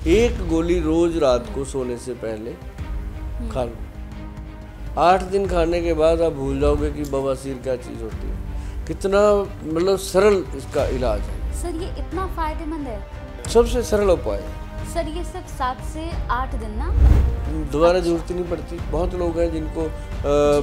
एक गोली रोज रात को सोने से पहले खा लो। 8 दिन खाने के बाद आप भूल जाओगे कि बवासीर क्या चीज़ होती है। कितना मतलब सरल इसका इलाज है सर, ये इतना फायदेमंद है। सबसे सरल उपाय है सर, ये सिर्फ 7 से 8 दिन ना, दोबारा जरूरत ही नहीं पड़ती। बहुत लोग हैं जिनको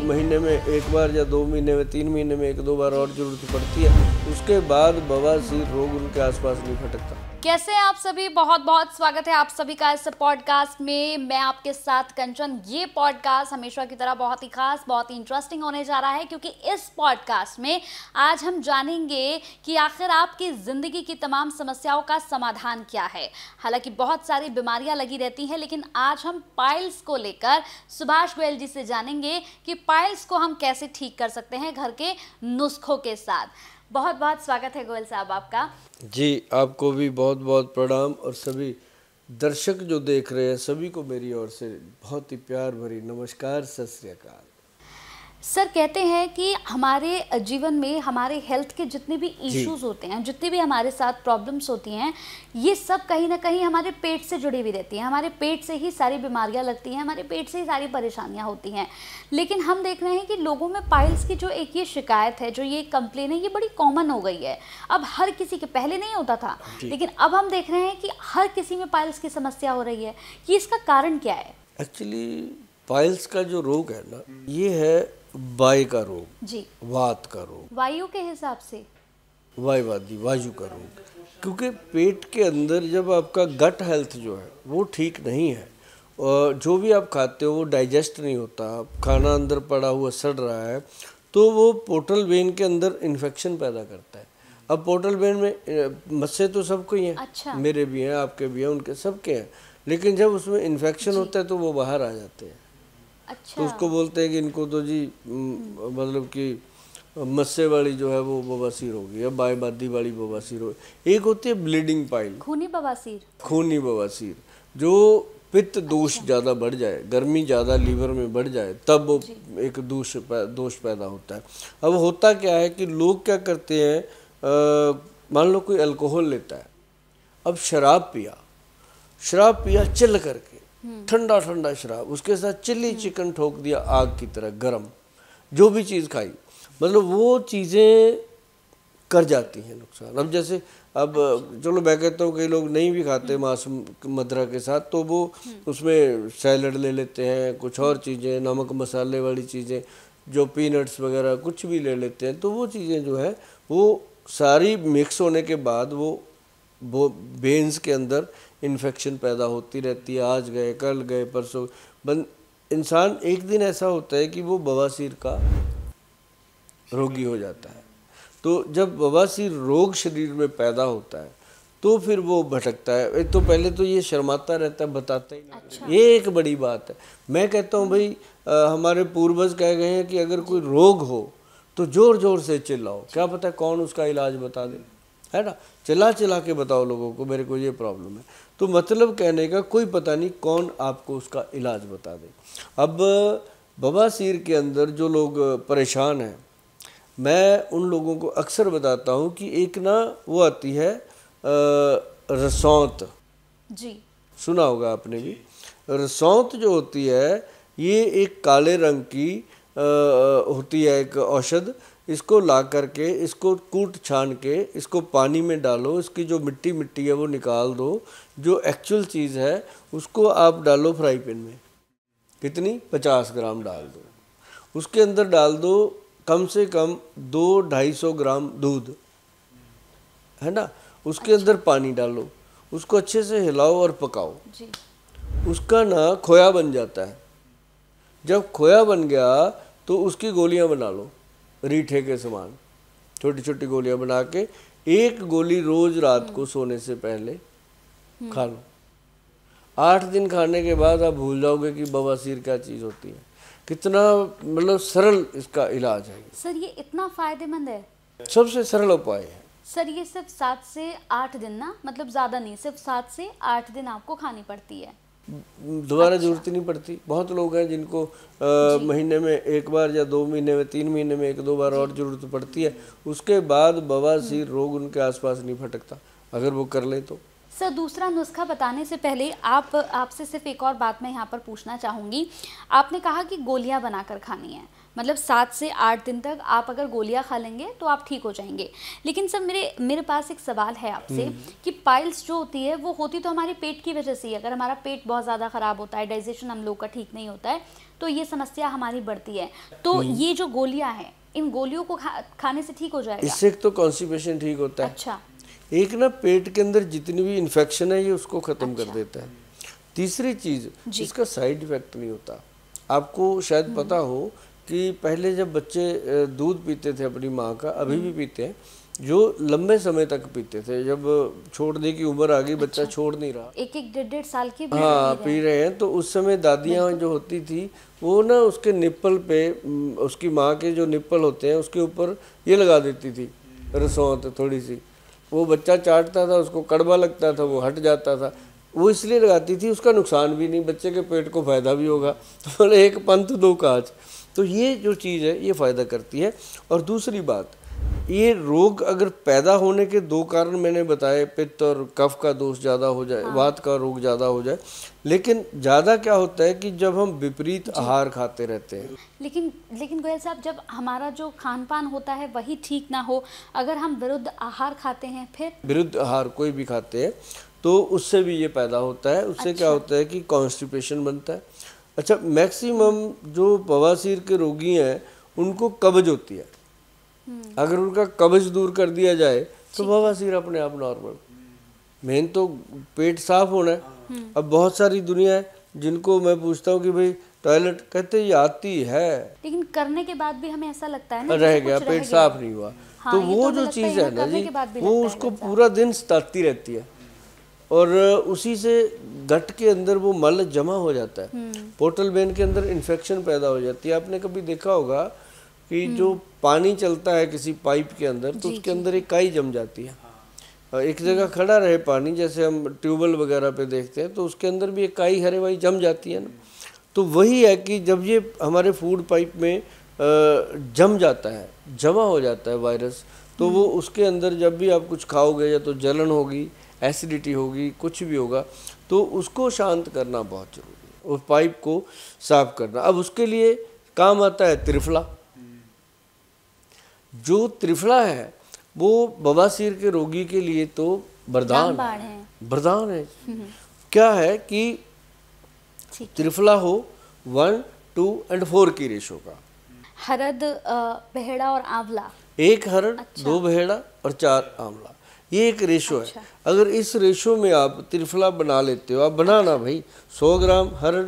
महीने में एक बार या 2 महीने में 3 महीने में 1-2 बार और जरूरत पड़ती है, उसके बाद बवासीर रोग उनके आसपास नहीं फटकता। कैसे हैं आप सभी? बहुत बहुत स्वागत है आप सभी का इस पॉडकास्ट में। मैं आपके साथ कंचन। ये पॉडकास्ट हमेशा की तरह बहुत ही खास, बहुत ही इंटरेस्टिंग होने जा रहा है, क्योंकि इस पॉडकास्ट में आज हम जानेंगे कि आखिर आपकी ज़िंदगी की तमाम समस्याओं का समाधान क्या है। हालांकि बहुत सारी बीमारियां लगी रहती हैं, लेकिन आज हम पाइल्स को लेकर सुभाष गोयल जी से जानेंगे कि पाइल्स को हम कैसे ठीक कर सकते हैं घर के नुस्खों के साथ। बहुत बहुत स्वागत है गोयल साहब आपका। जी, आपको भी बहुत बहुत प्रणाम, और सभी दर्शक जो देख रहे हैं सभी को मेरी ओर से बहुत ही प्यार भरी नमस्कार, सत श्री अकाल। सर, कहते हैं कि हमारे जीवन में हमारे हेल्थ के जितने भी इश्यूज होते हैं, जितनी भी हमारे साथ प्रॉब्लम्स होती हैं, ये सब कहीं ना कहीं हमारे पेट से जुड़ी हुई रहती हैं। हमारे पेट से ही सारी बीमारियां लगती हैं, हमारे पेट से ही सारी परेशानियां होती हैं। लेकिन हम देख रहे हैं कि लोगों में पाइल्स की जो एक ये शिकायत है, जो ये कंप्लेन है, ये बड़ी कॉमन हो गई है। अब हर किसी के, पहले नहीं होता था, लेकिन अब हम देख रहे हैं कि हर किसी में पाइल्स की समस्या हो रही है। कि इसका कारण क्या है? एक्चुअली पाइल्स का जो रोग है ना, ये है वायु का रोग जी, वात का रोग, वायु के हिसाब से वायुवादी वायु का रोग। क्योंकि पेट के अंदर जब आपका गट हेल्थ जो है वो ठीक नहीं है, और जो भी आप खाते हो वो डाइजेस्ट नहीं होता, खाना अंदर पड़ा हुआ सड़ रहा है, तो वो पोर्टल वेन के अंदर इन्फेक्शन पैदा करता है। अब पोर्टल वेन में मस्से तो सबको ही हैं। अच्छा। मेरे भी हैं, आपके भी हैं, उनके सबके हैं। लेकिन जब उसमें इन्फेक्शन होता है तो वो बाहर आ जाते हैं। अच्छा। तो उसको बोलते हैं कि इनको तो जी मतलब कि मस्से वाली जो है वो बवासीर होगी, या बायबादी वाली बवासीर होगी। एक होती है ब्लीडिंग पाइल, खूनी बवासीर, जो पित्त दोष ज़्यादा बढ़ जाए, गर्मी ज़्यादा लीवर में बढ़ जाए, तब वो एक दोष पैदा होता है। अब होता क्या है कि लोग क्या करते हैं, मान लो कोई अल्कोहल लेता है, अब शराब पिया चिल करके, ठंडा ठंडा शराब, उसके साथ चिल्ली चिकन ठोक दिया आग की तरह गरम, जो भी चीज़ खाई, मतलब वो चीज़ें कर जाती हैं नुकसान। अब जैसे अब चलो मैं कहता हूँ कई लोग नहीं भी खाते मांस मदिरा के साथ, तो वो उसमें सैलड ले लेते हैं, कुछ और चीज़ें, नमक मसाले वाली चीज़ें, जो पीनट्स वगैरह कुछ भी ले लेते हैं, तो वो चीज़ें जो है वो सारी मिक्स होने के बाद वो वेन्स के अंदर इन्फेक्शन पैदा होती रहती है। आज गए, कल गए, परसों इंसान एक दिन ऐसा होता है कि वो बवासीर का रोगी हो जाता है। तो जब बवासीर रोग शरीर में पैदा होता है तो फिर वो भटकता है। एक तो पहले तो ये शर्माता रहता है, बताता ही नहीं। अच्छा। ये एक बड़ी बात है। मैं कहता हूँ भाई, हमारे पूर्वज कह गए हैं कि अगर कोई रोग हो तो जोर जोर से चिल्लाओ, क्या पता कौन उसका इलाज बता दे, है ना। चिल्ला के बताओ लोगों को मेरे को ये प्रॉब्लम है, तो मतलब कहने का कोई पता नहीं कौन आपको उसका इलाज बता दे। अब बवासीर के अंदर जो लोग परेशान हैं, मैं उन लोगों को अक्सर बताता हूँ कि एक ना वो आती है रसौंत, जी सुना होगा आपने भी। रसौंत जो होती है ये एक काले रंग की होती है एक औषध। इसको ला करके, इसको कूट छान के, इसको पानी में डालो, इसकी जो मिट्टी है वो निकाल दो, जो एक्चुअल चीज़ है उसको आप डालो फ्राई पैन में। कितनी? 50 ग्राम डाल दो। उसके अंदर डाल दो कम से कम 200-250 ग्राम दूध, है ना। उसके अंदर पानी डालो, उसको अच्छे से हिलाओ और पकाओ जी। उसका ना खोया बन जाता है। जब खोया बन गया तो उसकी गोलियां बना लो, रीठे के समान छोटी छोटी गोलियां बना के, एक गोली रोज रात को सोने से पहले खा लो। 8 दिन खाने के बाद आप भूल जाओगे कि बवासीर क्या चीज़ होती है। कितना मतलब सरल इसका इलाज है। सर, ये इतना फायदेमंद है, सबसे सरल उपाय है। सर, ये सिर्फ 7 से 8 दिन ना, मतलब ज़्यादा नहीं, सिर्फ 7 से 8 दिन आपको खानी पड़ती है, दोबारा जरूरत ही नहीं पड़ती। बहुत लोग हैं जिनको महीने में एक बार या 2 महीने में 3 महीने में 1-2 बार और जरूरत पड़ती है, उसके बाद बवासीर रोग उनके आसपास नहीं फटकता, अगर वो कर ले तो। सर दूसरा नुस्खा बताने से पहले आपसे सिर्फ एक और बात मैं यहाँ पर पूछना चाहूँगी। आपने कहा कि गोलियाँ बनाकर खानी है, मतलब 7 से 8 दिन तक आप अगर गोलियाँ खा लेंगे तो आप ठीक हो जाएंगे। लेकिन सर मेरे पास एक सवाल है आपसे कि पाइल्स जो होती है वो होती तो हमारे पेट की वजह से ही। अगर हमारा पेट बहुत ज़्यादा ख़राब होता है, डाइजेशन हम लोग का ठीक नहीं होता है, तो ये समस्या हमारी बढ़ती है। तो ये जो गोलियाँ हैं, इन गोलियों को खाने से ठीक हो जाएगा? इससे तो कॉन्स्टिपेशन ठीक होता है। अच्छा। एक ना पेट के अंदर जितनी भी इन्फेक्शन है ये उसको ख़त्म कर देता है। तीसरी चीज़, इसका साइड इफ़ेक्ट नहीं होता। आपको शायद पता हो कि पहले जब बच्चे दूध पीते थे अपनी माँ का, अभी भी पीते हैं, जो लंबे समय तक पीते थे, जब छोड़ने की उम्र आ गई, बच्चा छोड़ नहीं रहा, 1-1, 1.5 साल की भी हाँ पी रहे हैं, तो उस समय दादियाँ जो होती थी वो ना उसके निप्पल पे, उसकी माँ के जो निप्पल होते हैं उसके ऊपर ये लगा देती थी रसौंत थोड़ी सी। वो बच्चा चाटता था, उसको कड़वा लगता था, वो हट जाता था। वो इसलिए लगाती थी, उसका नुकसान भी नहीं, बच्चे के पेट को फ़ायदा भी होगा। तो एक पंथ दो काज। तो ये जो चीज़ है ये फ़ायदा करती है। और दूसरी बात, ये रोग अगर पैदा होने के 2 कारण मैंने बताए, पित्त और कफ का दोष ज़्यादा हो जाए, वात का रोग ज़्यादा हो जाए। लेकिन ज़्यादा क्या होता है कि जब हम विपरीत आहार खाते रहते हैं। लेकिन गोयल साहब, जब हमारा जो खान पान होता है वही ठीक ना हो, अगर हम विरुद्ध आहार खाते हैं, फिर विरुद्ध आहार कोई भी खाते हैं तो उससे भी ये पैदा होता है। उससे क्या होता है कि कॉन्स्टिपेशन बनता है। अच्छा, मैक्सिमम जो बवासीर के रोगी हैं उनको कब्ज होती है। अगर उनका कब्ज दूर कर दिया जाए तो बवासीर अपने आप नॉर्मल। मेन तो पेट साफ होना है। अब बहुत सारी दुनिया है जिनको मैं पूछता हूँ कि भाई टॉयलेट, कहते ये आती है, लेकिन करने के बाद भी हमें ऐसा लगता है ना रह गया, पेट साफ नहीं हुआ। तो वो जो चीज़ है ना जी, वो उसको पूरा दिन सताती रहती है और उसी से गट के अंदर वो मल जमा हो जाता है। पोर्टल वेन के अंदर इन्फेक्शन पैदा हो जाती है। आपने कभी देखा होगा कि जो पानी चलता है किसी पाइप के अंदर, तो उसके अंदर एक काई जम जाती है। एक जगह खड़ा रहे पानी, जैसे हम ट्यूबवेल वगैरह पे देखते हैं, तो उसके अंदर भी एक काई हरे वाई जम जाती है ना। तो वही है कि जब ये हमारे फूड पाइप में जम जाता है, जमा हो जाता है वायरस, तो वो उसके अंदर जब भी आप कुछ खाओगे या तो जलन होगी, एसिडिटी होगी, कुछ भी होगा, तो उसको शांत करना बहुत जरूरी है, उस पाइप को साफ करना। अब उसके लिए काम आता है त्रिफला। जो त्रिफला है वो बवासीर के रोगी के लिए तो वरदान है, वरदान है। क्या है कि त्रिफला हो 1, 2 और 4 की रेशो का। हरद, बहेड़ा और आंवला, 1 हरड़, 2 बहेड़ा और 4 आंवला, ये एक रेशो है। अगर इस रेशो में आप त्रिफला बना लेते हो, आप बनाना भाई 100 ग्राम हरड़,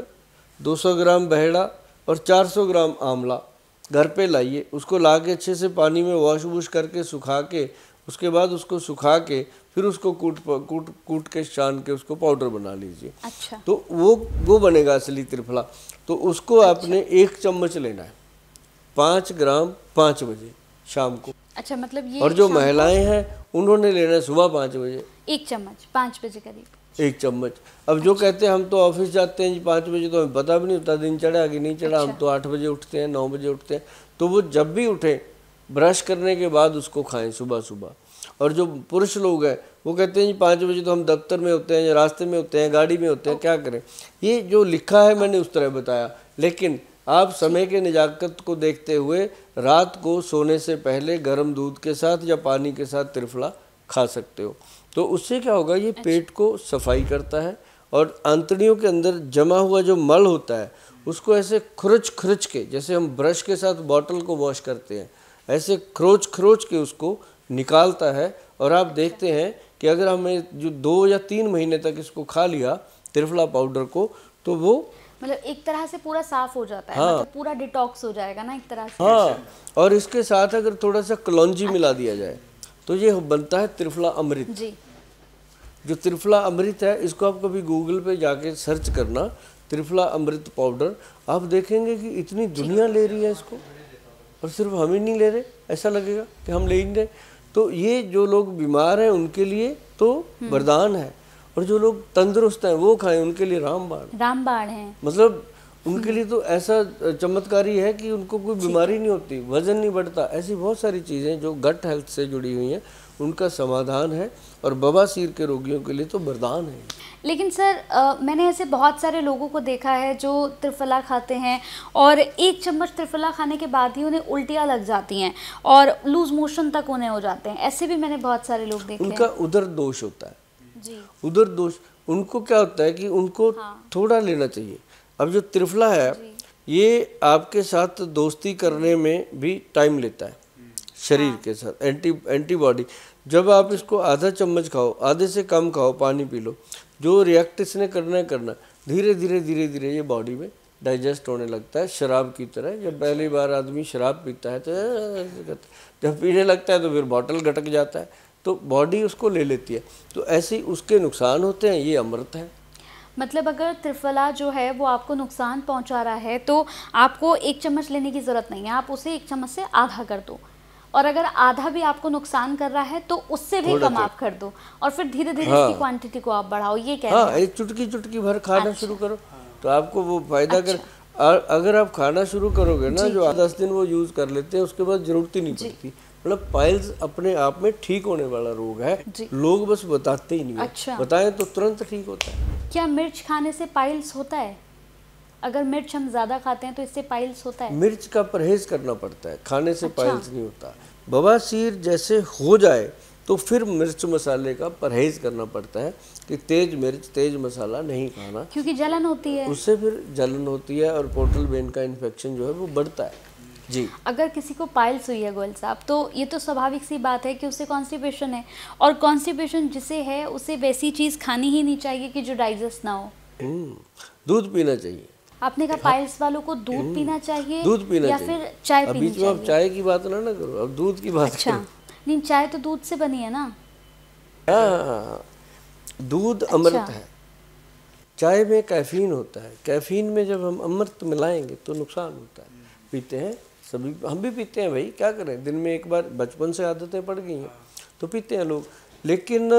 200 ग्राम बहेड़ा और 400 ग्राम आंवला घर पे लाइए। उसको ला के अच्छे से पानी में वॉश वूश करके सुखा के, उसके बाद उसको सुखा के फिर उसको कूट के छान के उसको पाउडर बना लीजिए। अच्छा। तो वो बनेगा असली त्रिफला। तो उसको आपने 1 चम्मच लेना है, 5 ग्राम 5 बजे शाम को। अच्छा, मतलब ये। और जो महिलाएं हैं उन्होंने लेना है सुबह 5 बजे, 1 चम्मच 5 बजे करीब, 1 चम्मच। अब जो कहते हैं हम तो ऑफिस जाते हैं जी 5 बजे, तो हमें पता भी नहीं होता दिन चढ़ा कि नहीं चढ़ा। हम तो 8 बजे उठते हैं, 9 बजे उठते हैं। तो वो जब भी उठे ब्रश करने के बाद उसको खाएं सुबह सुबह। और जो पुरुष लोग हैं वो कहते हैं जी 5 बजे तो हम दफ्तर में होते हैं या रास्ते में होते हैं, गाड़ी में होते हैं, क्या करें। ये जो लिखा है मैंने उस तरह बताया, लेकिन आप समय के निजाकत को देखते हुए रात को सोने से पहले गर्म दूध के साथ या पानी के साथ त्रिफला खा सकते हो। तो उससे क्या होगा, ये पेट को सफाई करता है और आंतड़ियों के अंदर जमा हुआ जो मल होता है उसको ऐसे खरुच के, जैसे हम ब्रश के साथ बॉटल को वॉश करते हैं, ऐसे खरोच के उसको निकालता है। और आप देखते हैं कि अगर हमें जो 2 या 3 महीने तक इसको खा लिया त्रिफला पाउडर को, तो वो मतलब एक तरह से पूरा साफ हो जाता है। हाँ, मतलब पूरा डिटॉक्स हो जाएगा ना एक तरह से। हाँ, और इसके साथ अगर थोड़ा सा कलौंजी मिला दिया जाए तो ये बनता है त्रिफला अमृत जी। जो त्रिफला अमृत है, इसको आप कभी गूगल पे जाके सर्च करना, त्रिफला अमृत पाउडर, आप देखेंगे कि इतनी दुनिया ले रही है इसको और सिर्फ हम ही नहीं ले रहे, ऐसा लगेगा कि हम ले ही रहे। तो ये जो लोग बीमार हैं उनके लिए तो वरदान है, और जो लोग तंदुरुस्त हैं वो खाएं, उनके लिए रामबाण है। मतलब उनके लिए तो ऐसा चमत्कारी है कि उनको कोई बीमारी नहीं होती, वजन नहीं बढ़ता। ऐसी बहुत सारी चीज़ें जो गट हेल्थ से जुड़ी हुई हैं उनका समाधान है, और बवासीर के रोगियों के लिए तो वरदान है। लेकिन सर मैंने ऐसे बहुत सारे लोगों को देखा है जो त्रिफला खाते हैं और 1 चम्मच त्रिफला खाने के बाद ही उन्हें उल्टियाँ लग जाती हैं और लूज मोशन तक उन्हें हो जाते हैं। ऐसे भी मैंने बहुत सारे लोग देखे हैं। उनका उदर दोष होता है जी। उदर दोष, उनको क्या होता है कि उनको थोड़ा लेना चाहिए। अब जो त्रिफला है ये आपके साथ दोस्ती करने में भी टाइम लेता है शरीर के साथ, एंटीबॉडी। जब आप इसको आधा चम्मच खाओ, आधे से कम खाओ, पानी पी लो, जो रिएक्ट इसने करना है करना, धीरे धीरे ये बॉडी में डाइजेस्ट होने लगता है, शराब की तरह। जब पहली बार आदमी शराब पीता है तो जब पीने लगता है तो फिर बॉटल गटक जाता है, तो बॉडी उसको ले लेती है। तो ऐसे ही उसके नुकसान होते हैं, ये अमृत है। मतलब अगर त्रिफला जो है वो आपको नुकसान पहुंचा रहा है तो आपको 1 चम्मच लेने की ज़रूरत नहीं है, आप उसे 1 चम्मच से आधा कर दो, और अगर आधा भी आपको नुकसान कर रहा है तो उससे भी कम आप कर दो, और फिर धीरे धीरे इसकी क्वांटिटी को आप बढ़ाओ। ये कह रहे हैं एक चुटकी भर खाना शुरू करो तो आपको वो फायदा कर। अगर आप खाना शुरू करोगे ना, जो 10 दिन वो यूज कर लेते हैं उसके बाद जरूरत ही नहीं पड़ती। मतलब पाइल्स अपने आप में ठीक होने वाला रोग है, लोग बस बताते ही नहीं है। बताएं तो तुरंत ठीक होता है। क्या मिर्च खाने से पाइल्स होता है? अगर मिर्च हम ज्यादा खाते हैं तो इससे पाइल्स होता है? मिर्च का परहेज करना पड़ता है, खाने से पाइल्स नहीं होता। बवासीर जैसे हो जाए तो फिर मिर्च मसाले का परहेज करना पड़ता है कि तेज मिर्च तेज मसाला नहीं खाना, क्योंकि जलन होती है, उससे फिर जलन होती है और पोर्टल वेन का इन्फेक्शन जो है वो बढ़ता है। जी। अगर किसी को पाइल्स हुई है गोयल साहब, तो ये तो स्वाभाविक सी बात है कि उसे कॉन्स्टिपेशन है, और कॉन्स्टिपेशन जिसे है उसे वैसी चीज़ खानी ही नहीं चाहिए कि जो डाइजेस्ट ना हो। दूध पीना चाहिए। आपने कहा पाइल्स वालों को दूध पीना चाहिए, दूध पीना या चाहिए। फिर चाय पीनी चाहिए? अब चाय की बात ना करो, अब दूध की बात करो। नहीं, चाय तो दूध से बनी है ना। दूध अमृत है, चाय में कैफीन होता है, कैफीन में जब हम अमृत मिलाएंगे तो नुकसान होता है। पीते हैं सभी, हम भी पीते हैं भाई, क्या करें, दिन में एक बार, बचपन से आदतें पड़ गई हैं तो पीते हैं लोग। लेकिन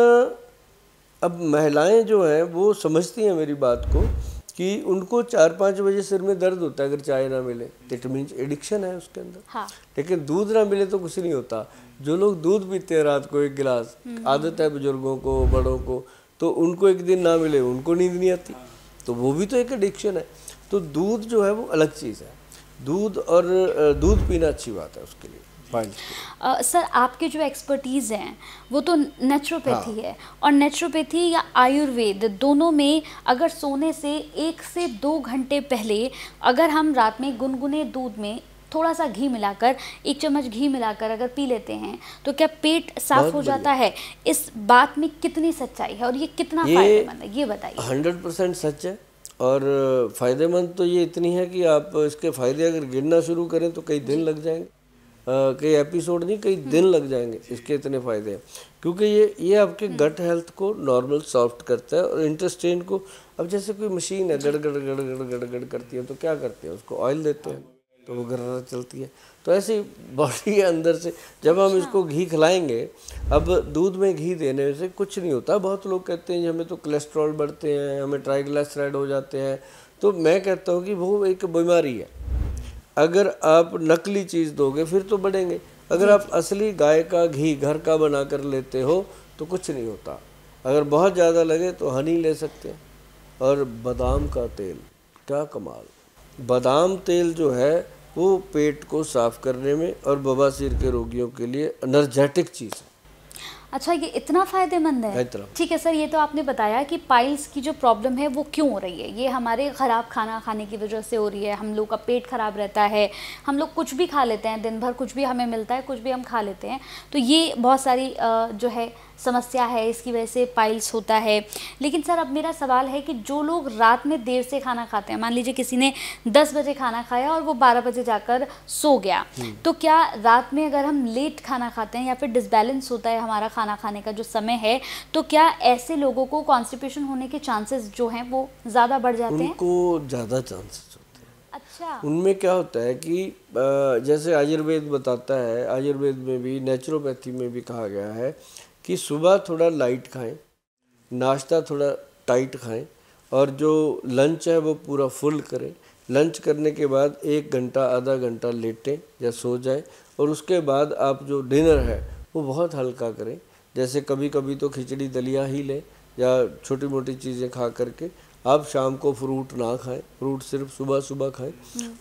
अब महिलाएं जो हैं वो समझती हैं मेरी बात को कि उनको 4-5 बजे सिर में दर्द होता है अगर चाय ना मिले, इट मीन्स एडिक्शन है उसके अंदर। हाँ। लेकिन दूध ना मिले तो कुछ नहीं होता। जो लोग दूध पीते हैं रात को 1 गिलास, आदत है बुजुर्गों को, बड़ों को, तो उनको एक दिन ना मिले उनको नींद नहीं आती, तो वो भी तो एक एडिक्शन है। तो दूध जो है वो अलग चीज़ है, दूध और दूध पीना अच्छी बात है उसके लिए। सर आपके जो एक्सपर्टीज़ हैं वो तो नेचुरोपैथी है, और नेचुरोपैथी या आयुर्वेद दोनों में अगर सोने से 1 से 2 घंटे पहले अगर हम रात में गुनगुने दूध में थोड़ा सा घी मिलाकर, 1 चम्मच घी मिलाकर अगर पी लेते हैं तो क्या पेट साफ हो जाता है? इस बात में कितनी सच्चाई है और ये कितना फायदेमंद है, ये बताइए। 100% सच है, और फ़ायदेमंद तो ये इतनी है कि आप इसके फ़ायदे अगर गिनना शुरू करें तो कई दिन लग जाएंगे, कई एपिसोड नहीं, कई दिन लग जाएंगे, इसके इतने फ़ायदे हैं। क्योंकि ये आपके गट हेल्थ को नॉर्मल सॉफ्ट करता है, और इंटेस्टाइन को, अब जैसे कोई मशीन है गड़ गड़ गड़ गड़ गड़ गड़ करती है तो क्या करते हैं, उसको ऑयल देते हैं तो वो गड़ चलती है। तो ऐसे बॉडी के अंदर से जब हम इसको घी खिलाएंगे, अब दूध में घी देने से कुछ नहीं होता। बहुत लोग कहते हैं हमें तो कोलेस्ट्रॉल बढ़ते हैं, हमें ट्राइग्लिसराइड हो जाते हैं, तो मैं कहता हूँ कि वो एक बीमारी है। अगर आप नकली चीज़ दोगे फिर तो बढ़ेंगे, अगर आप असली गाय का घी घर का बना कर लेते हो तो कुछ नहीं होता। अगर बहुत ज़्यादा लगे तो हनी ले सकते हैं। और बादाम का तेल, क्या कमाल, बादाम तेल जो है वो पेट को साफ करने में और बवासीर के रोगियों के लिए एनर्जेटिक चीज़ है। अच्छा, ये इतना फ़ायदेमंद है। ठीक है सर, ये तो आपने बताया कि पाइल्स की जो प्रॉब्लम है वो क्यों हो रही है। ये हमारे ख़राब खाना खाने की वजह से हो रही है, हम लोग का पेट ख़राब रहता है, हम लोग कुछ भी खा लेते हैं, दिन भर कुछ भी हमें मिलता है, कुछ भी हम खा लेते हैं, तो ये बहुत सारी जो है समस्या है, इसकी वजह से पाइल्स होता है। लेकिन सर अब मेरा सवाल है कि जो लोग रात में देर से खाना खाते हैं, मान लीजिए किसी ने 10 बजे खाना खाया और वो 12 बजे जाकर सो गया, तो क्या रात में अगर हम लेट खाना खाते हैं या फिर डिसबैलेंस होता है हमारा खाना खाने का जो समय है, तो क्या ऐसे लोगों को कॉन्स्टिपेशन होने के चांसेस जो हैं वो ज़्यादा बढ़ जाते हैं? उनको ज़्यादा चांसेस होते हैं। अच्छा। उनमें क्या होता है कि जैसे आयुर्वेद बताता है, आयुर्वेद में भी नेचुरोपैथी में भी कहा गया है कि सुबह थोड़ा लाइट खाएं, नाश्ता थोड़ा टाइट खाएं, और जो लंच है वो पूरा फुल करें, लंच करने के बाद 1 घंटा आधा घंटा लेटें या सो जाए, और उसके बाद आप जो डिनर है वो बहुत हल्का करें। जैसे कभी कभी तो खिचड़ी दलिया ही लें या छोटी मोटी चीज़ें खा करके। आप शाम को फ्रूट ना खाएं, फ्रूट सिर्फ सुबह सुबह खाएं,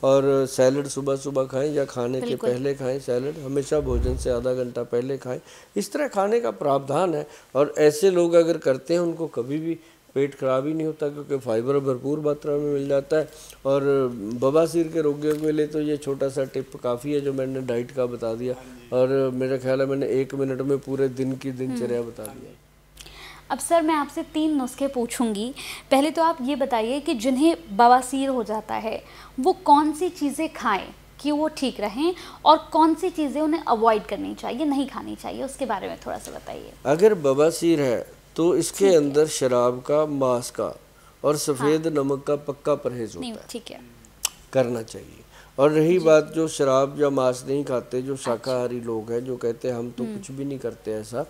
और सैलड सुबह सुबह खाएं या खाने के पहले खाएं। सैलड हमेशा भोजन से आधा घंटा पहले खाएं। इस तरह खाने का प्रावधान है, और ऐसे लोग अगर करते हैं उनको कभी भी पेट खराब ही नहीं होता, क्योंकि फाइबर भरपूर मात्रा में मिल जाता है। और बवासीर के रोगियों के लिए तो ये छोटा सा टिप काफ़ी है जो मैंने डाइट का बता दिया, और मेरा ख्याल है मैंने 1 मिनट में पूरे दिन की दिनचर्या बता दिया। अब सर मैं आपसे 3 नुस्खे पूछूंगी। पहले तो आप ये बताइए कि जिन्हें बवासीर हो जाता है वो कौन सी चीज़ें खाएं कि वो ठीक रहें, और कौन सी चीज़ें उन्हें अवॉइड करनी चाहिए, नहीं खानी चाहिए, उसके बारे में थोड़ा सा बताइए। अगर बवासीर है तो इसके अंदर शराब का, मांस का और सफ़ेद नमक का पक्का परहेज होता है, ठीक है, करना चाहिए। और रही बात जो शराब या मांस नहीं खाते, जो शाकाहारी लोग हैं, जो कहते हैं हम तो कुछ भी नहीं करते ऐसा,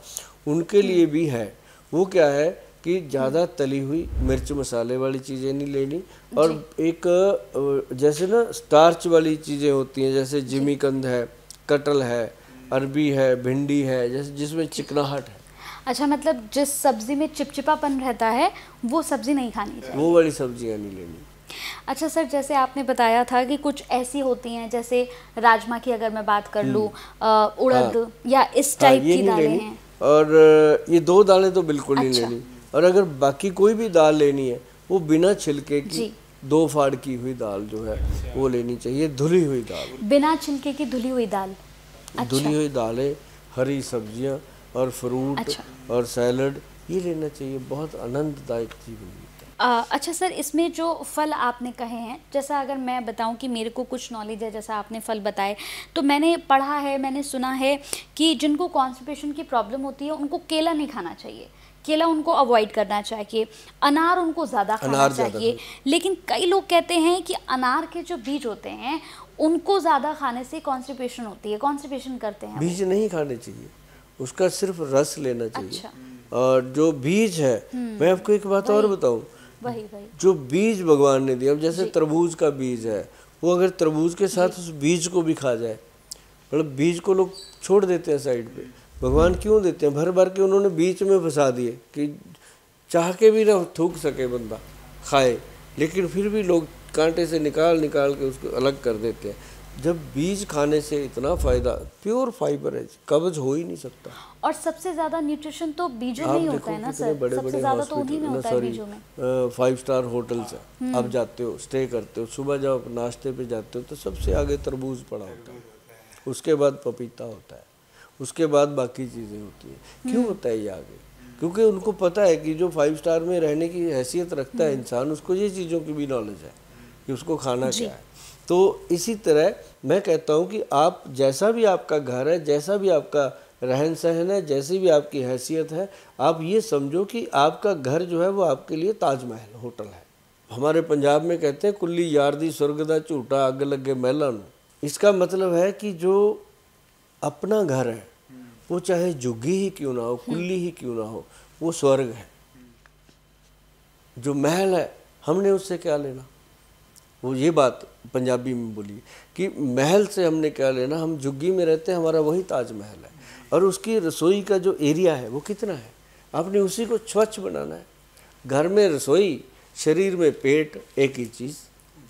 उनके लिए भी है। वो क्या है कि ज़्यादा तली हुई मिर्च मसाले वाली चीज़ें नहीं लेनी, और एक जैसे ना स्टार्च वाली चीज़ें होती हैं, जैसे जिमीकंद है, कटल है, अरबी है, भिंडी है, जैसे जिसमें चिकनाहट है। अच्छा, मतलब जिस सब्जी में चिपचिपापन रहता है वो सब्जी नहीं खानी चाहिए, वो वाली सब्जियां नहीं लेनी। अच्छा सर, जैसे आपने बताया था कि कुछ ऐसी होती हैं, जैसे राजमा की अगर मैं बात कर लूँ, उड़द या इस टाइप की दालें हैं, और ये 2 दालें तो बिल्कुल नहीं लेनी। और अगर बाकी कोई भी दाल लेनी है वो बिना छिलके की 2 फाड़ की हुई दाल जो है वो लेनी चाहिए, धुली हुई दाल, बिना छिलके की धुली हुई दाल। धुली हुई दालें, हरी सब्जियां और फ्रूट और सैलड, ये लेना चाहिए। बहुत आनंददायक जीवन। अच्छा सर, इसमें जो फल आपने कहे हैं, जैसा अगर मैं बताऊं कि मेरे को कुछ नॉलेज है, जैसा आपने फल बताए, तो मैंने पढ़ा है, मैंने सुना है कि जिनको कॉन्स्टिपेशन की प्रॉब्लम होती है उनको केला नहीं खाना चाहिए, केला उनको अवॉइड करना चाहिए, अनार उनको ज़्यादा खाना चाहिए। लेकिन कई लोग कहते हैं कि अनार के जो बीज होते हैं उनको ज़्यादा खाने से कॉन्स्टिपेशन होती है, कॉन्स्टिपेशन करते हैं। बीज नहीं खाने चाहिए, उसका सिर्फ रस लेना चाहिए। और जो बीज है, मैं आपको एक बात और बताऊं, जो बीज भगवान ने दिया, जैसे तरबूज का बीज है, वो अगर तरबूज के साथ उस बीज को भी खा जाए, मतलब बीज को लोग छोड़ देते हैं साइड पे, भगवान क्यों देते हैं? भर भर के उन्होंने बीच में फंसा दिए कि चाह के भी ना थूक सके बंदा खाए, लेकिन फिर भी लोग कांटे से निकाल निकाल के उसको अलग कर देते हैं। जब बीज खाने से इतना फायदा, प्योर फाइबर है, कब्ज हो ही नहीं सकता। और सबसे ज्यादा न्यूट्रिशन तो बीजों में ही होता है ना सर, सबसे ज्यादा तो उन्हीं में होता है, बीजों में। 5 स्टार होटल्स है, आप जाते हो, स्टे करते हो, सुबह जब नाश्ते पे जाते हो तो सबसे आगे तरबूज पड़ा होता है, उसके बाद पपीता होता है, उसके बाद बाकी चीज़ें होती हैं। क्यों होता है ये आगे? क्योंकि उनको पता है कि जो 5 स्टार में रहने की हैसियत रखता है इंसान, उसको ये चीज़ों की भी नॉलेज है कि उसको खाना क्या है। तो इसी तरह मैं कहता हूँ कि आप जैसा भी आपका घर है, जैसा भी आपका रहन सहन है, जैसी भी आपकी हैसियत है, आप ये समझो कि आपका घर जो है वो आपके लिए ताजमहल होटल है। हमारे पंजाब में कहते हैं कुल्ली यार दी स्वर्ग दा झूठा अग लगे महलां नूं। इसका मतलब है कि जो अपना घर है वो चाहे जुग्गी ही क्यों ना हो, कुल्ली ही क्यों ना हो, वो स्वर्ग है। जो महल है हमने उससे क्या लेना? वो ये बात पंजाबी में बोली कि महल से हमने क्या लेना, हम जुग्गी में रहते हैं, हमारा वही ताजमहल है। और उसकी रसोई का जो एरिया है वो कितना है, आपने उसी को स्वच्छ बनाना है। घर में रसोई, शरीर में पेट, एक ही चीज़।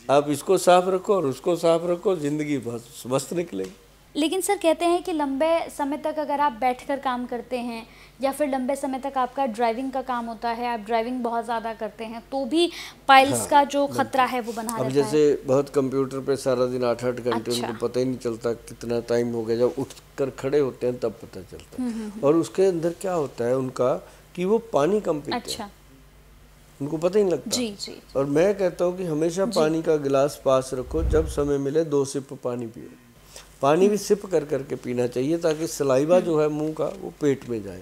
आप इसको साफ रखो और उसको साफ रखो, ज़िंदगी बहुत मस्त निकलेगी। लेकिन सर कहते हैं कि लंबे समय तक अगर आप बैठकर काम करते हैं या फिर लंबे समय तक आपका ड्राइविंग का काम होता है, आप ड्राइविंग बहुत ज़्यादा करते हैं, तो भी पाइल्स का जो खतरा है वो बना रहता है। अब जैसे बहुत कंप्यूटर पे सारा दिन 8-8 घंटे, उनको पता ही नहीं चलता कितना टाइम हो गया, जब उठकर खड़े होते हैं तब पता चलता है। और उसके अंदर क्या होता है उनका कि वो पानी कम पीते हैं, उनको पता ही नहीं लगता। जी। और मैं कहता हूँ कि हमेशा पानी का गिलास पास रखो, जब समय मिले 2 सिप पानी पियो। पानी भी सिप कर करके पीना चाहिए ताकि सलाइवा जो है मुंह का वो पेट में जाए।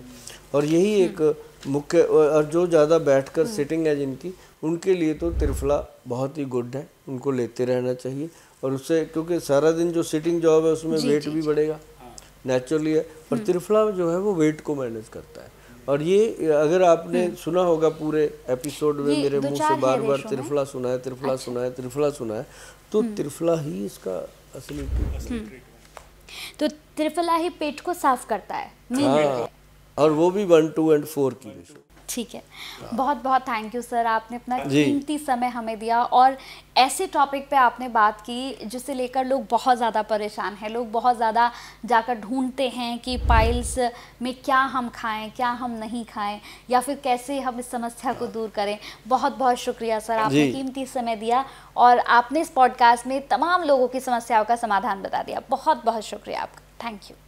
और यही एक मुख्य, और जो ज़्यादा बैठकर सिटिंग है जिनकी, उनके लिए तो त्रिफला बहुत ही गुड है, उनको लेते रहना चाहिए। और उससे, क्योंकि सारा दिन जो सिटिंग जॉब है उसमें वेट भी बढ़ेगा, नेचुरली है। और त्रिफला जो है वो वेट को मैनेज करता है, और ये अगर आपने सुना होगा पूरे एपिसोड में मेरे मुंह से बार बार त्रिफला सुना है, त्रिफला सुना है, त्रिफला सुना है, तो त्रिफला ही इसका असली तो त्रिफला ही पेट को साफ करता है। हाँ, और वो भी 1, 2 और 4 की रेशो। ठीक है, बहुत बहुत थैंक यू सर, आपने अपना कीमती समय हमें दिया और ऐसे टॉपिक पे आपने बात की जिसे लेकर लोग बहुत ज़्यादा परेशान हैं। लोग बहुत ज़्यादा जाकर ढूंढते हैं कि पाइल्स में क्या हम खाएं, क्या हम नहीं खाएं, या फिर कैसे हम इस समस्या को दूर करें। बहुत बहुत शुक्रिया सर, आपने कीमती समय दिया और आपने इस पॉडकास्ट में तमाम लोगों की समस्याओं का समाधान बता दिया। बहुत बहुत शुक्रिया आपका, थैंक यू।